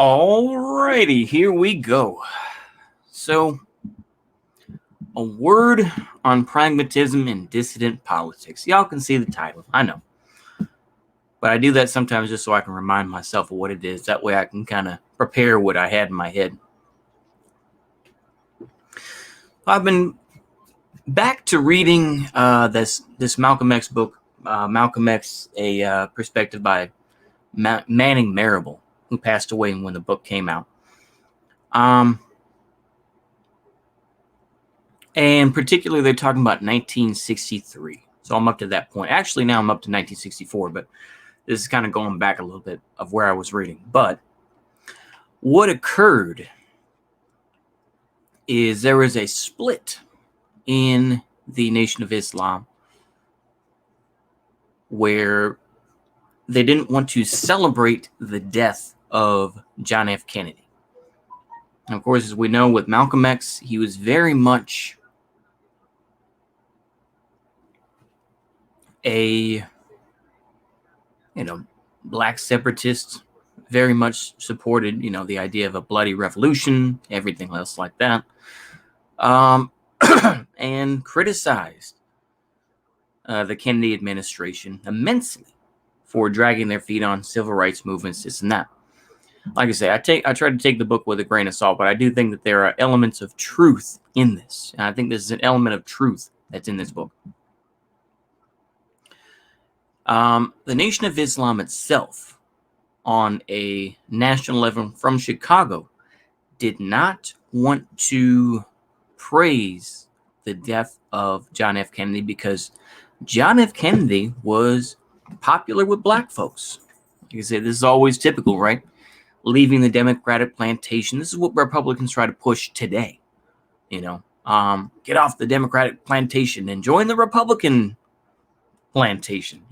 Alrighty, here we go. So, a word on pragmatism and dissident politics. Y'all can see the title, I know. But I do that sometimes just so I can remind myself of what it is. That way I can kind of prepare what I had in my head. I've been back to reading this Malcolm X book, Malcolm X, a perspective by Manning Marable, who passed away when the book came out. And particularly, they're talking about 1963. So I'm up to that point. Actually, now I'm up to 1964, but this is kind of going back a little bit of where I was reading. But what occurred is there was a split in the Nation of Islam where they didn't want to celebrate the death of John F. Kennedy. And of course, as we know, with Malcolm X, he was very much a black separatist, very much supported the idea of a bloody revolution, everything else like that, and criticized the Kennedy administration immensely for dragging their feet on civil rights movements, this and that. Like I say, I try to take the book with a grain of salt, but I do think that there are elements of truth in this, and I think this is an element of truth that's in this book. The Nation of Islam itself, on a national level from Chicago, did not want to praise the death of John F. Kennedy because John F. Kennedy was popular with black folks. Like I say, this is always typical, right? Leaving the Democratic plantation. This is what Republicans try to push today. Get off the Democratic plantation and join the Republican plantation.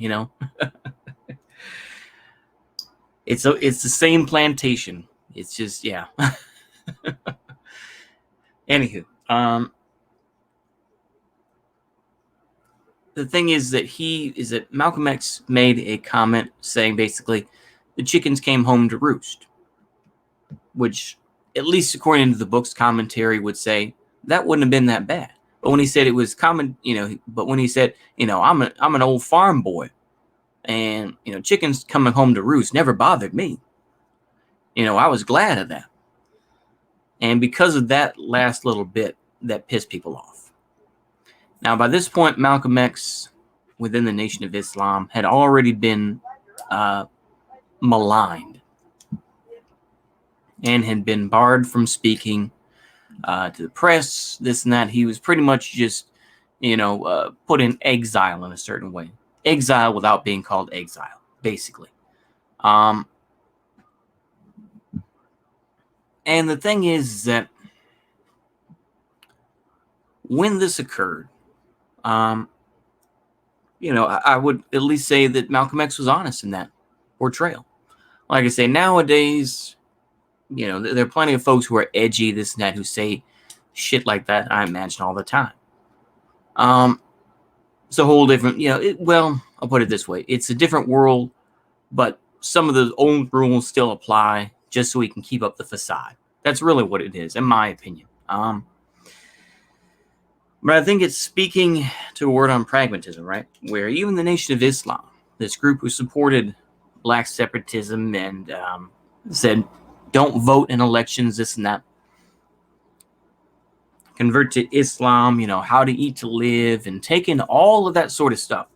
It's the same plantation. It's just, yeah. Anywho, the thing is that Malcolm X made a comment saying basically the chickens came home to roost, which, at least according to the book's commentary, would say that wouldn't have been that bad. But when he said it was common, but when he said, I'm an old farm boy, and chickens coming home to roost never bothered me. I was glad of that. And because of that last little bit, that pissed people off. Now, by this point, Malcolm X, within the Nation of Islam, had already been maligned and had been barred from speaking to the press, this and that. He was pretty much just, put in exile in a certain way. Exile without being called exile, basically. And the thing is that when this occurred, I would at least say that Malcolm X was honest in that portrayal. Like I say, nowadays, there are plenty of folks who are edgy, this and that, who say shit like that, I imagine, all the time. It's a whole different, I'll put it this way. It's a different world, but some of the old rules still apply just so we can keep up the facade. That's really what it is, in my opinion. But I think it's speaking to a word on pragmatism, right? Where even the Nation of Islam, this group who supported black separatism and said, don't vote in elections, this and that, convert to Islam, how to eat to live, and take in all of that sort of stuff.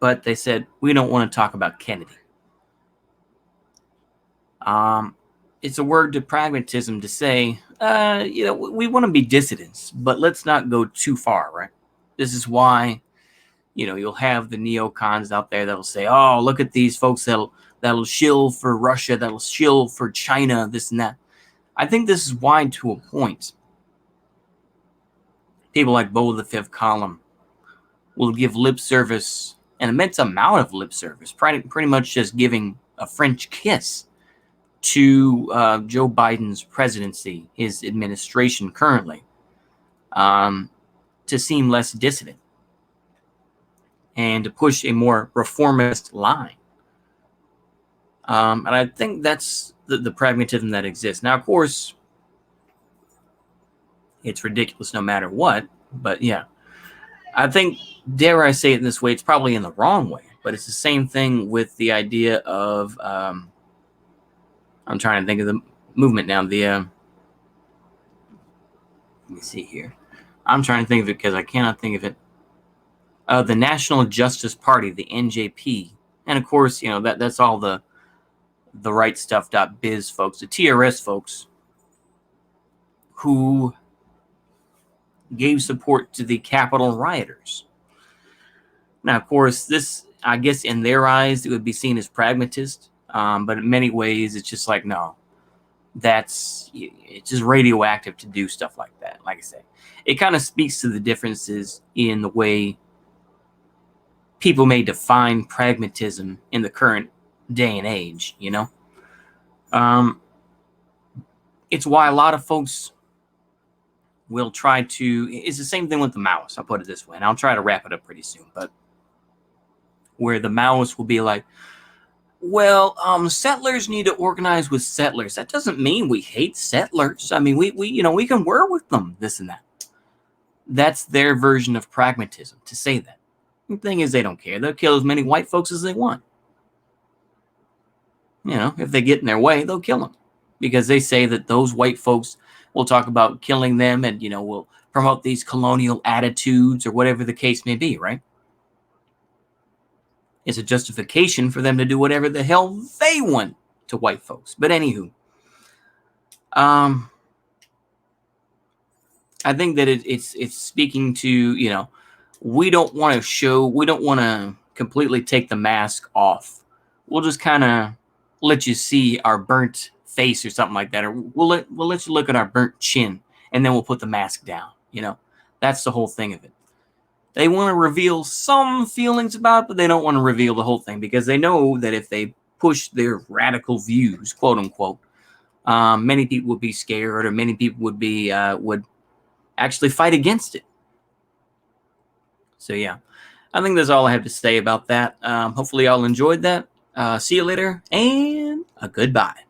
But they said, we don't want to talk about Kennedy. It's a word to pragmatism to say, we want to be dissidents, but let's not go too far, right? This is why, you'll have the neocons out there that'll say, oh, look at these folks that'll shill for Russia, that'll shill for China, this and that. I think this is why, to a point, people like Beau the Fifth Column will give lip service, an immense amount of lip service, pretty much just giving a French kiss to Joe Biden's presidency, his administration currently, to seem less dissident and to push a more reformist line. And I think that's the pragmatism that exists. Now, of course, it's ridiculous no matter what, but yeah. I think, dare I say it in this way, it's probably in the wrong way, but it's the same thing with the idea of, I'm trying to think of the movement now, let me see here. I'm trying to think of it because I cannot think of it. The National Justice Party, the NJP. And of course, that's all the right stuff.biz folks, the TRS folks, who gave support to the Capitol rioters. Now, of course, this, I guess, in their eyes, it would be seen as pragmatist, but in many ways, it's just like, no, it's just radioactive to do stuff like that. Like I say, it kind of speaks to the differences in the way people may define pragmatism in the current day and age. It's why a lot of folks will try to. It's the same thing with the Maoists. I'll put it this way, and I'll try to wrap it up pretty soon. But where the Maoists will be like, well, settlers need to organize with settlers. That doesn't mean we hate settlers. I mean, we can work with them, this and that. That's their version of pragmatism, to say that. The thing is, they don't care. They'll kill as many white folks as they want. If they get in their way, they'll kill them. Because they say that those white folks will talk about killing them and, will promote these colonial attitudes or whatever the case may be, right? It's a justification for them to do whatever the hell they want to white folks. But anywho, I think that it's speaking to, we don't want to completely take the mask off. We'll just kind of let you see our burnt face or something like that, or we'll let you look at our burnt chin, and then we'll put the mask down. That's the whole thing of it. They want to reveal some feelings about it, but they don't want to reveal the whole thing because they know that if they push their radical views, quote unquote, many people would be scared, or many people would actually fight against it. So yeah, I think that's all I have to say about that. Hopefully y'all enjoyed that. See you later, and a goodbye.